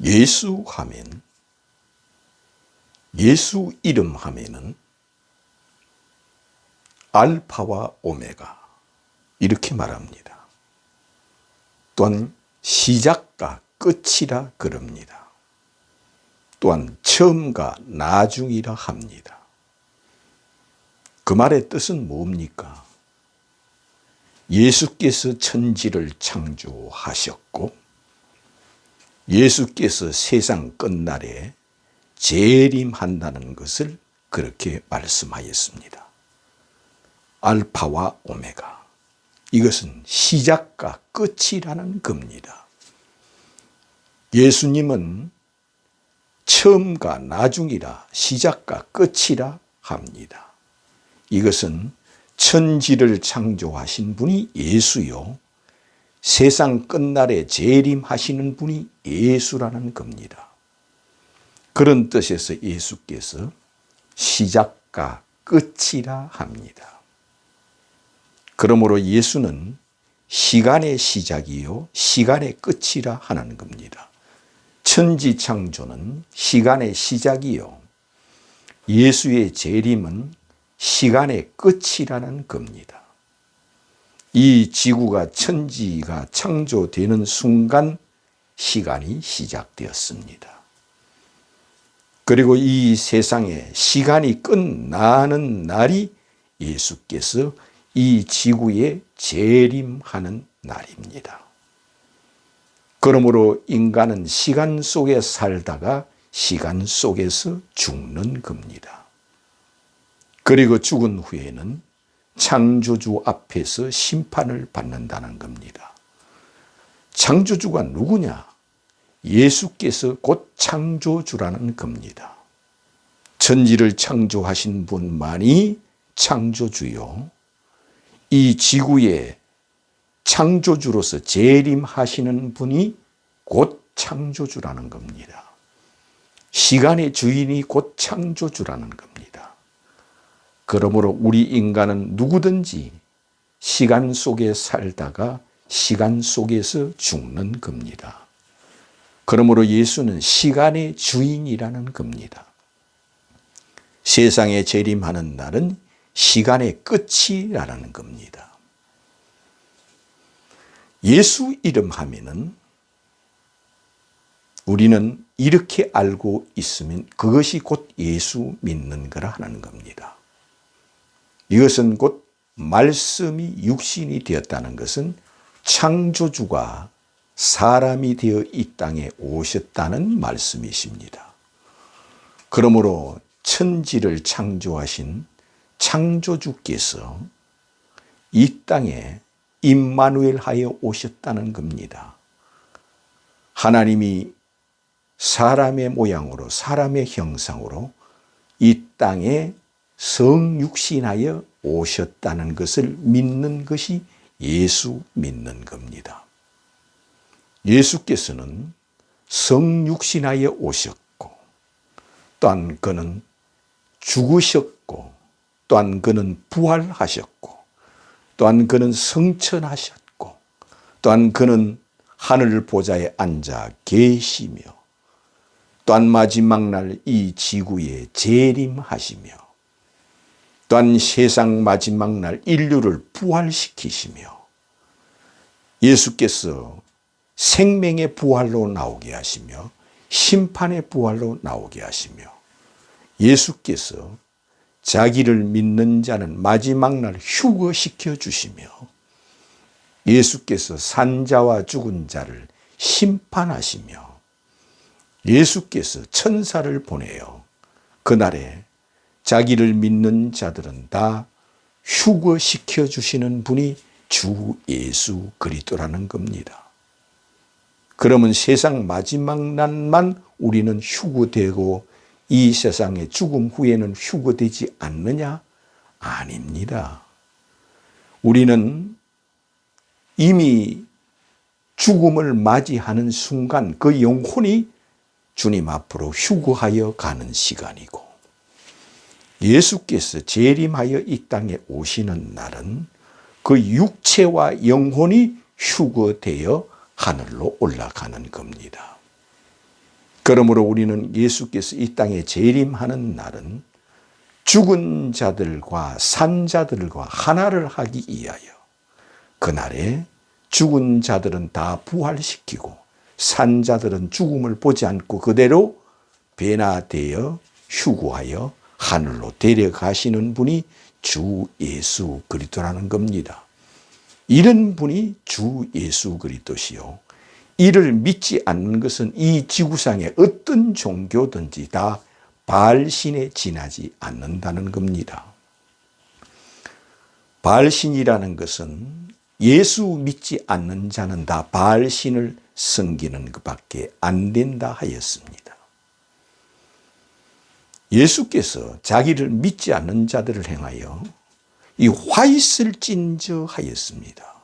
예수 하면, 예수 이름 하면은 알파와 오메가 이렇게 말합니다. 또한 시작과 끝이라 그럽니다. 또한 처음과 나중이라 합니다. 그 말의 뜻은 뭡니까? 예수께서 천지를 창조하셨고 예수께서 세상 끝날에 재림한다는 것을 그렇게 말씀하였습니다. 알파와 오메가, 이것은 시작과 끝이라는 겁니다. 예수님은 처음과 나중이라 시작과 끝이라 합니다. 이것은 천지를 창조하신 분이 예수요, 세상 끝날에 재림하시는 분이 예수라는 겁니다. 그런 뜻에서 예수께서 시작과 끝이라 합니다. 그러므로 예수는 시간의 시작이요 시간의 끝이라 하는 겁니다. 천지 창조는 시간의 시작이요 예수의 재림은 시간의 끝이라는 겁니다. 이 지구가 천지가 창조되는 순간 시간이 시작되었습니다. 그리고 이 세상에 시간이 끝나는 날이 예수께서 이 지구에 재림하는 날입니다. 그러므로 인간은 시간 속에 살다가 시간 속에서 죽는 겁니다. 그리고 죽은 후에는 창조주 앞에서 심판을 받는다는 겁니다. 창조주가 누구냐? 예수께서 곧 창조주라는 겁니다. 천지를 창조하신 분만이 창조주요, 이 지구의 창조주로서 재림하시는 분이 곧 창조주라는 겁니다. 시간의 주인이 곧 창조주라는 겁니다. 그러므로 우리 인간은 누구든지 시간 속에 살다가 시간 속에서 죽는 겁니다. 그러므로 예수는 시간의 주인이라는 겁니다. 세상에 재림하는 날은 시간의 끝이라는 겁니다. 예수 이름 하면은 우리는 이렇게 알고 있으면 그것이 곧 예수 믿는 거라 하는 겁니다. 이것은 곧 말씀이 육신이 되었다는 것은 창조주가 사람이 되어 이 땅에 오셨다는 말씀이십니다. 그러므로 천지를 창조하신 창조주께서 이 땅에 임마누엘 하여 오셨다는 겁니다. 하나님이 사람의 모양으로 사람의 형상으로 이 땅에 성육신하여 오셨다는 것을 믿는 것이 예수 믿는 겁니다. 예수께서는 성육신하여 오셨고 또한 그는 죽으셨고 또한 그는 부활하셨고 또한 그는 성천하셨고 또한 그는 하늘 보좌에 앉아 계시며 또한 마지막 날 이 지구에 재림하시며 또한 세상 마지막 날 인류를 부활시키시며 예수께서 생명의 부활로 나오게 하시며 심판의 부활로 나오게 하시며 예수께서 자기를 믿는 자는 마지막 날 휴거시켜 주시며 예수께서 산자와 죽은 자를 심판하시며 예수께서 천사를 보내어 그날에 자기를 믿는 자들은 다 휴거시켜 주시는 분이 주 예수 그리스도라는 겁니다. 그러면 세상 마지막 날만 우리는 휴거되고 이 세상의 죽음 후에는 휴거되지 않느냐? 아닙니다. 우리는 이미 죽음을 맞이하는 순간 그 영혼이 주님 앞으로 휴거하여 가는 시간이고 예수께서 재림하여 이 땅에 오시는 날은 그 육체와 영혼이 휴거되어 하늘로 올라가는 겁니다. 그러므로 우리는 예수께서 이 땅에 재림하는 날은 죽은 자들과 산 자들과 하나를 하기 위하여 그날에 죽은 자들은 다 부활시키고 산 자들은 죽음을 보지 않고 그대로 변화되어 휴거하여 하늘로 데려가시는 분이 주 예수 그리스도라는 겁니다. 이런 분이 주 예수 그리스도시요. 이를 믿지 않는 것은 이 지구상의 어떤 종교든지 다 바알신에 지나지 않는다는 겁니다. 바알신이라는 것은 예수 믿지 않는 자는 다 바알신을 섬기는 것밖에 안 된다 하였습니다. 예수께서 자기를 믿지 않는 자들을 향하여 이 화 있을 찐저 하였습니다.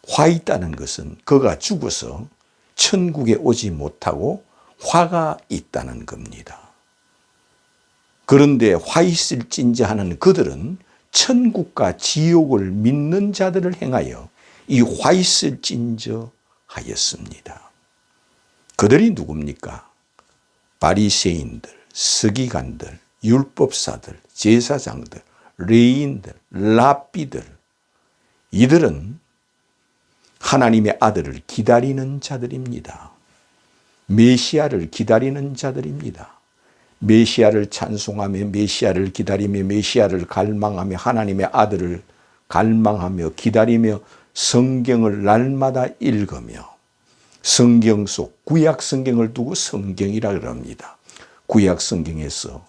화 있다는 것은 그가 죽어서 천국에 오지 못하고 화가 있다는 겁니다. 그런데 화 있을 찐저 하는 그들은 천국과 지옥을 믿는 자들을 향하여 이 화 있을 찐저 하였습니다. 그들이 누굽니까? 바리새인들, 서기관들, 율법사들, 제사장들, 레위인들, 랍비들, 이들은 하나님의 아들을 기다리는 자들입니다. 메시아를 기다리는 자들입니다. 메시아를 찬송하며 메시아를 기다리며 메시아를 갈망하며 하나님의 아들을 갈망하며 기다리며 성경을 날마다 읽으며 성경 속 구약 성경을 두고 성경이라 그럽니다. 구약 성경에서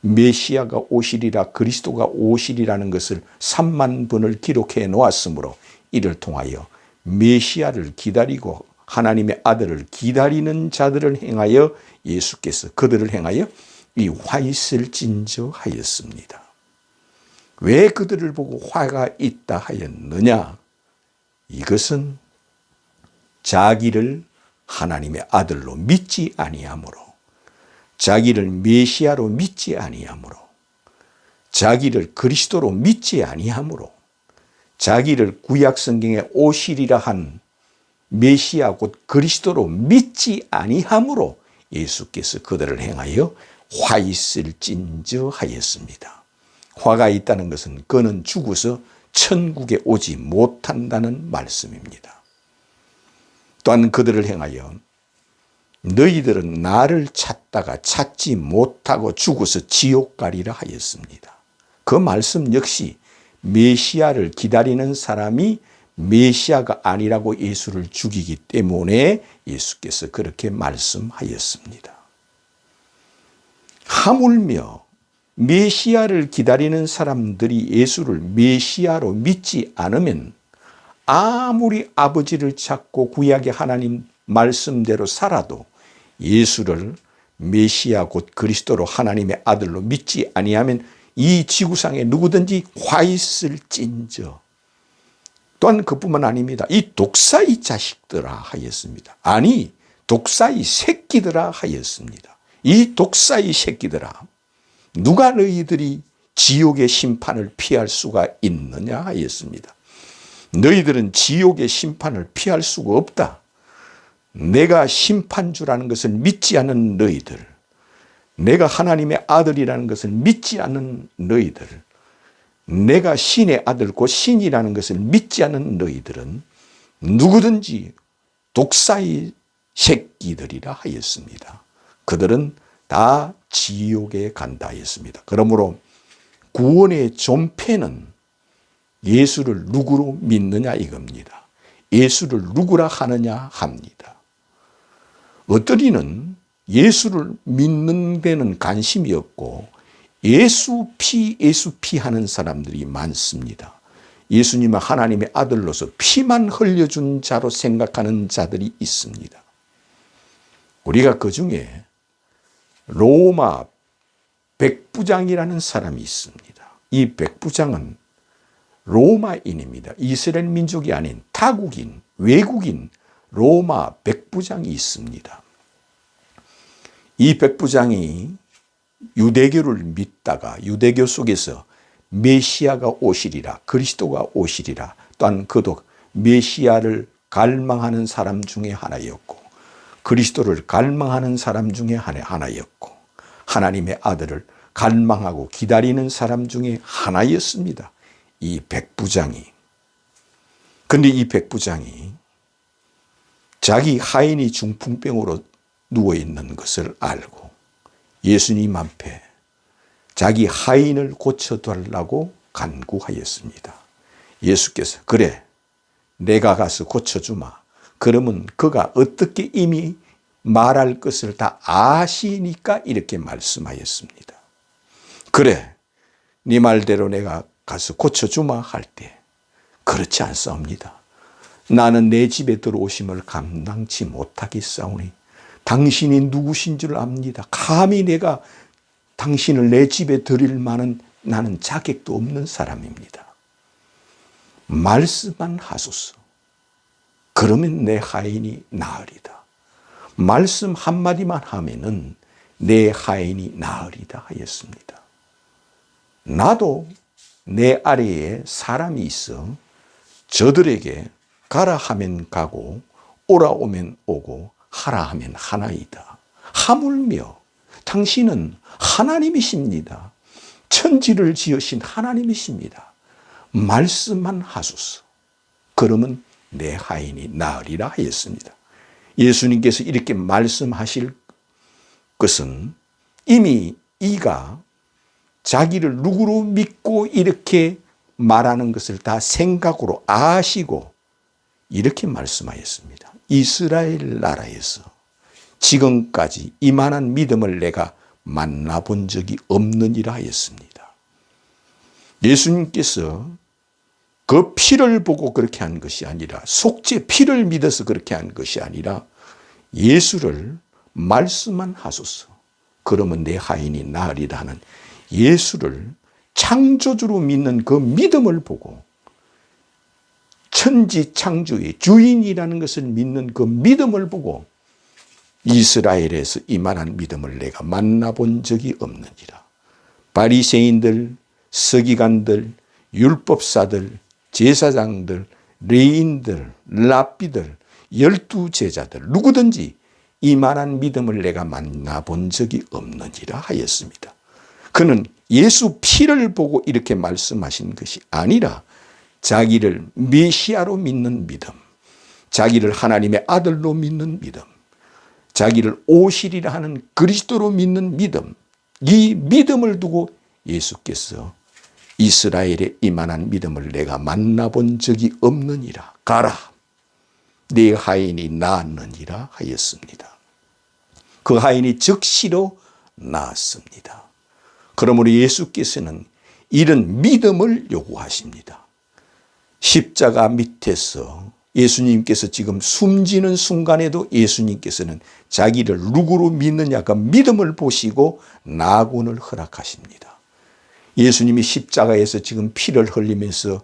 메시아가 오시리라 그리스도가 오시리라는 것을 3만 번을 기록해 놓았으므로 이를 통하여 메시아를 기다리고 하나님의 아들을 기다리는 자들을 향하여 예수께서 그들을 향하여 이 화 있을 찐저 하였습니다. 왜 그들을 보고 화가 있다 하였느냐? 이것은 자기를 하나님의 아들로 믿지 아니하므로, 자기를 메시아로 믿지 아니하므로, 자기를 그리스도로 믿지 아니하므로, 자기를 구약 성경에 오시리라 한 메시아 곧 그리스도로 믿지 아니하므로 예수께서 그들을 향하여 화 있을 찐저 하였습니다. 화가 있다는 것은 그는 죽어서 천국에 오지 못한다는 말씀입니다. 또한 그들을 향하여 너희들은 나를 찾다가 찾지 못하고 죽어서 지옥 가리라 하였습니다. 그 말씀 역시 메시아를 기다리는 사람이 메시아가 아니라고 예수를 죽이기 때문에 예수께서 그렇게 말씀하였습니다. 하물며 메시아를 기다리는 사람들이 예수를 메시아로 믿지 않으면 아무리 아버지를 찾고 구약의 하나님 말씀대로 살아도 예수를 메시아 곧 그리스도로 하나님의 아들로 믿지 아니하면 이 지구상에 누구든지 화 있을 찐저. 또한 그뿐만 아닙니다. 이 독사의 자식들아 하였습니다. 아니 독사의 새끼들아 하였습니다. 이 독사의 새끼들아, 누가 너희들이 지옥의 심판을 피할 수가 있느냐 하였습니다. 너희들은 지옥의 심판을 피할 수가 없다. 내가 심판주라는 것을 믿지 않는 너희들, 내가 하나님의 아들이라는 것을 믿지 않는 너희들, 내가 신의 아들 곧 신이라는 것을 믿지 않는 너희들은 누구든지 독사의 새끼들이라 하였습니다. 그들은 다 지옥에 간다 했습니다. 그러므로 구원의 존폐는 예수를 누구로 믿느냐 이겁니다. 예수를 누구라 하느냐 합니다. 어떤 이는 예수를 믿는 데는 관심이 없고 예수 피 하는 사람들이 많습니다. 예수님은 하나님의 아들로서 피만 흘려준 자로 생각하는 자들이 있습니다. 우리가 그중에 로마 백부장이라는 사람이 있습니다. 이 백부장은 로마인입니다. 이스라엘 민족이 아닌 타국인, 외국인 로마 백부장이 있습니다. 이 백부장이 유대교를 믿다가 유대교 속에서 메시아가 오시리라, 그리스도가 오시리라, 또한 그도 메시아를 갈망하는 사람 중에 하나였고 그리스도를 갈망하는 사람 중에 하나였고 하나님의 아들을 갈망하고 기다리는 사람 중에 하나였습니다. 이 백부장이. 근데 이 백부장이 자기 하인이 중풍병으로 누워있는 것을 알고 예수님 앞에 자기 하인을 고쳐달라고 간구하였습니다. 예수께서 그래 내가 가서 고쳐주마. 그러면 그가 어떻게 이미 말할 것을 다 아시니까 이렇게 말씀하였습니다. 그래 네 말대로 내가 가서 고쳐주마 할 때 그렇지 않사옵니다. 나는 내 집에 들어오심을 감당치 못하겠사오니 당신이 누구신 줄 압니다. 감히 내가 당신을 내 집에 들일 만한 나는 자격도 없는 사람입니다. 말씀만 하소서. 그러면 내 하인이 나으리다. 말씀 한마디만 하면은 내 하인이 나으리다 하였습니다. 나도 내 아래에 사람이 있어 저들에게 가라 하면 가고 오라 오면 오고 하라 하면 하나이다. 하물며 당신은 하나님이십니다. 천지를 지으신 하나님이십니다. 말씀만 하소서. 그러면 내 하인이 나으리라 하였습니다. 예수님께서 이렇게 말씀하실 것은 이미 이가 자기를 누구로 믿고 이렇게 말하는 것을 다 생각으로 아시고 이렇게 말씀하였습니다. 이스라엘 나라에서 지금까지 이만한 믿음을 내가 만나본 적이 없느니라 하였습니다. 예수님께서 그 피를 보고 그렇게 한 것이 아니라 속죄 피를 믿어서 그렇게 한 것이 아니라 예수를 말씀만 하소서. 그러면 내 하인이 나으리라 하는 예수를 창조주로 믿는 그 믿음을 보고 천지 창조의 주인이라는 것을 믿는 그 믿음을 보고 이스라엘에서 이만한 믿음을 내가 만나본 적이 없느니라. 바리새인들, 서기관들, 율법사들, 제사장들, 레인들, 랍비들, 12제자들 누구든지 이만한 믿음을 내가 만나본 적이 없느니라 하였습니다. 그는 예수 피를 보고 이렇게 말씀하신 것이 아니라 자기를 메시아로 믿는 믿음, 자기를 하나님의 아들로 믿는 믿음, 자기를 오시리라 하는 그리스도로 믿는 믿음, 이 믿음을 두고 예수께서 이스라엘의 이만한 믿음을 내가 만나본 적이 없느니라. 가라. 네 하인이 나았느니라 하였습니다. 그 하인이 즉시로 나았습니다. 그러므로 예수께서는 이런 믿음을 요구하십니다. 십자가 밑에서 예수님께서 지금 숨지는 순간에도 예수님께서는 자기를 누구로 믿느냐 그 믿음을 보시고 나군을 허락하십니다. 예수님이 십자가에서 지금 피를 흘리면서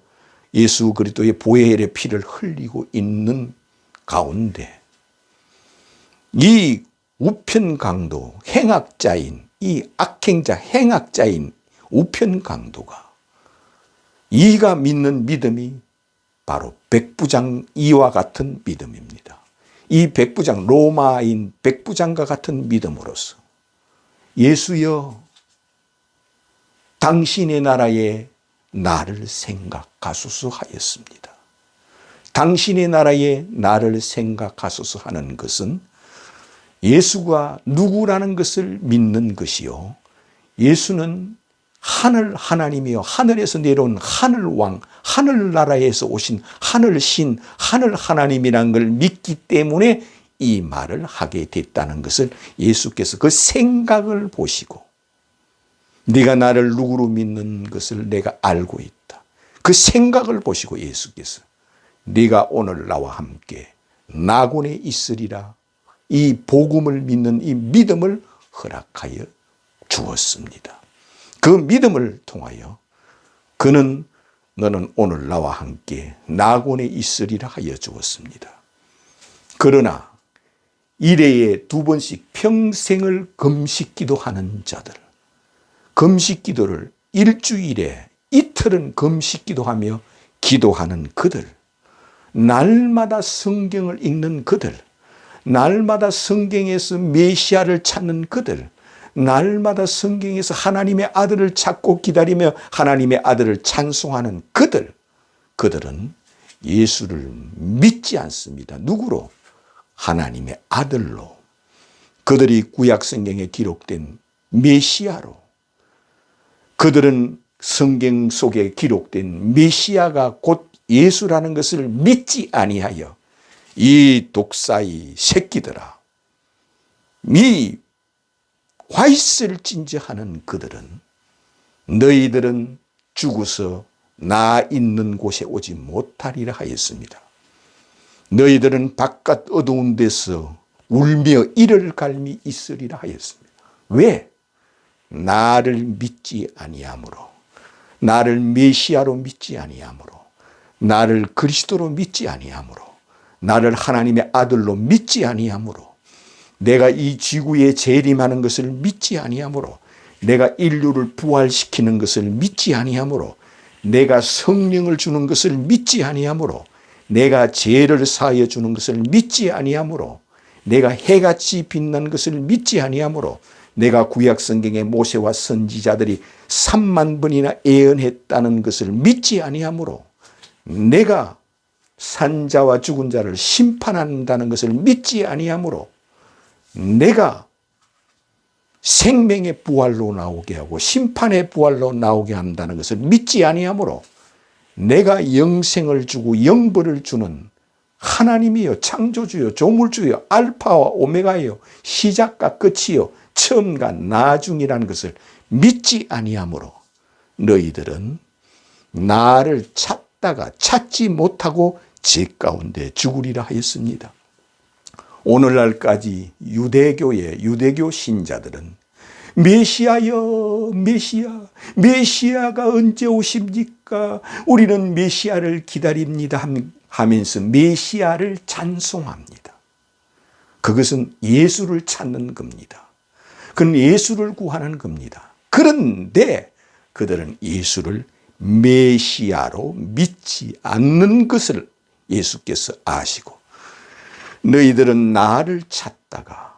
예수 그리스도의 보혈의 피를 흘리고 있는 가운데 이 우편강도 행악자인 이 악행자 행악자인 우편강도가 이가 믿는 믿음이 바로 백부장 이와 같은 믿음입니다. 이 백부장 로마인 백부장과 같은 믿음으로서 예수여 당신의 나라에 나를 생각하소서 하였습니다. 당신의 나라에 나를 생각하소서 하는 것은 예수가 누구라는 것을 믿는 것이요. 예수는 하늘 하나님이요. 하늘에서 내려온 하늘왕, 하늘나라에서 오신 하늘신, 하늘 하나님이라는 걸 믿기 때문에 이 말을 하게 됐다는 것을 예수께서 그 생각을 보시고 네가 나를 누구로 믿는 것을 내가 알고 있다. 그 생각을 보시고 예수께서 네가 오늘 나와 함께 나군에 있으리라. 이 복음을 믿는 이 믿음을 허락하여 주었습니다. 그 믿음을 통하여 그는 너는 오늘 나와 함께 나군에 있으리라 하여 주었습니다. 그러나 일회에 2번씩 평생을 금식기도 하는 자들, 금식기도를 일주일에 이틀은 금식기도하며 기도하는 그들, 날마다 성경을 읽는 그들, 날마다 성경에서 메시아를 찾는 그들, 날마다 성경에서 하나님의 아들을 찾고 기다리며 하나님의 아들을 찬송하는 그들은 예수를 믿지 않습니다. 누구로? 하나님의 아들로. 그들이 구약 성경에 기록된 메시아로. 그들은 성경 속에 기록된 메시아가 곧 예수라는 것을 믿지 아니하여 이 독사의 새끼들아, 이 화이스를 찐저하는 그들은 너희들은 죽어서 나 있는 곳에 오지 못하리라 하였습니다. 너희들은 바깥 어두운 데서 울며 이를 갈미 있으리라 하였습니다. 왜? 나를 믿지 아니하므로, 나를 메시아로 믿지 아니하므로, 나를 그리스도로 믿지 아니하므로, 나를 하나님의 아들로 믿지 아니하므로, 내가 이 지구에 재림하는 것을 믿지 아니하므로, 내가 인류를 부활시키는 것을 믿지 아니하므로, 내가 성령을 주는 것을 믿지 아니하므로, 내가 죄를 사하여 주는 것을 믿지 아니하므로, 내가 해같이 빛난 것을 믿지 아니하므로, 내가 구약 성경의 모세와 선지자들이 3만 번이나 예언했다는 것을 믿지 아니하므로, 내가 산자와 죽은 자를 심판한다는 것을 믿지 아니하므로, 내가 생명의 부활로 나오게 하고 심판의 부활로 나오게 한다는 것을 믿지 아니하므로, 내가 영생을 주고 영벌을 주는 하나님이요, 창조주요, 조물주요, 알파와 오메가요, 시작과 끝이요, 처음과 나중이라는 것을 믿지 아니하므로 너희들은 나를 찾다가 찾지 못하고 죄 가운데 죽으리라 하였습니다. 오늘날까지 유대교 신자들은 메시아여, 메시아가 언제 오십니까? 우리는 메시아를 기다립니다 하면서 메시아를 찬송합니다. 그것은 예수를 찾는 겁니다. 그는 예수를 구하는 겁니다. 그런데 그들은 예수를 메시아로 믿지 않는 것을 예수께서 아시고, 너희들은 나를 찾다가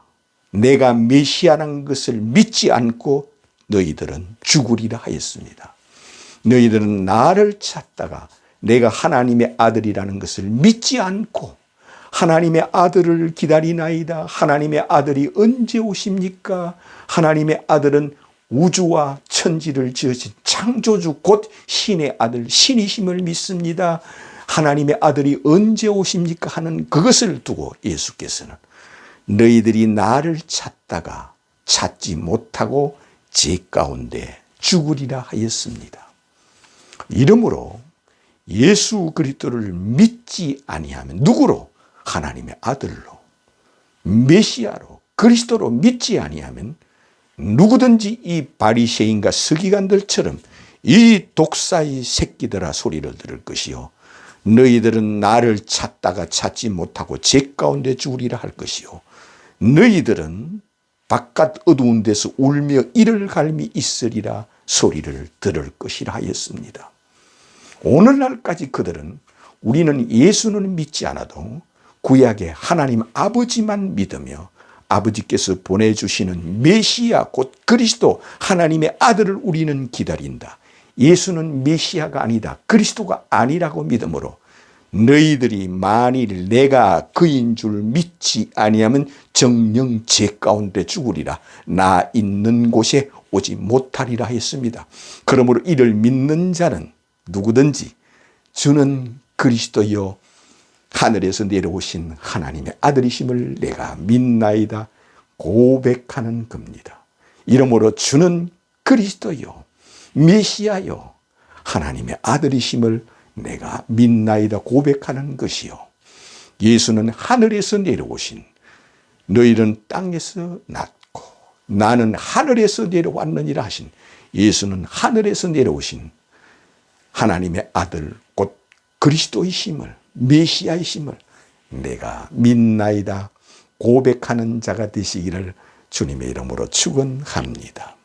내가 메시아라는 것을 믿지 않고 너희들은 죽으리라 하였습니다. 너희들은 나를 찾다가 내가 하나님의 아들이라는 것을 믿지 않고 하나님의 아들을 기다리나이다. 하나님의 아들이 언제 오십니까? 하나님의 아들은 우주와 천지를 지으신 창조주 곧 신의 아들 신이심을 믿습니다. 하나님의 아들이 언제 오십니까? 하는 그것을 두고 예수께서는 너희들이 나를 찾다가 찾지 못하고 죄 가운데 죽으리라 하였습니다. 이러므로 예수 그리스도를 믿지 아니하면 누구로? 하나님의 아들로, 메시아로, 그리스도로 믿지 아니하면 누구든지 이 바리새인과 서기관들처럼 이 독사의 새끼들아 소리를 들을 것이요, 너희들은 나를 찾다가 찾지 못하고 죄 가운데 죽으리라 할 것이요, 너희들은 바깥 어두운 데서 울며 이를 갈미 있으리라 소리를 들을 것이라 하였습니다. 오늘날까지 그들은 우리는 예수는 믿지 않아도 구약의 하나님 아버지만 믿으며 아버지께서 보내주시는 메시아 곧 그리스도 하나님의 아들을 우리는 기다린다. 예수는 메시아가 아니다, 그리스도가 아니라고 믿음으로 너희들이 만일 내가 그인 줄 믿지 아니하면 정녕 죄 가운데 죽으리라. 나 있는 곳에 오지 못하리라 했습니다. 그러므로 이를 믿는 자는 누구든지 주는 그리스도여 하늘에서 내려오신 하나님의 아들이심을 내가 믿나이다 고백하는 겁니다. 이러므로 주는 그리스도요 메시아요 하나님의 아들이심을 내가 믿나이다 고백하는 것이요, 예수는 하늘에서 내려오신, 너희는 땅에서 났고 나는 하늘에서 내려왔느니라 하신 예수는 하늘에서 내려오신 하나님의 아들 곧 그리스도이심을, 메시아이심을 내가 믿나이다 고백하는 자가 되시기를 주님의 이름으로 축원합니다.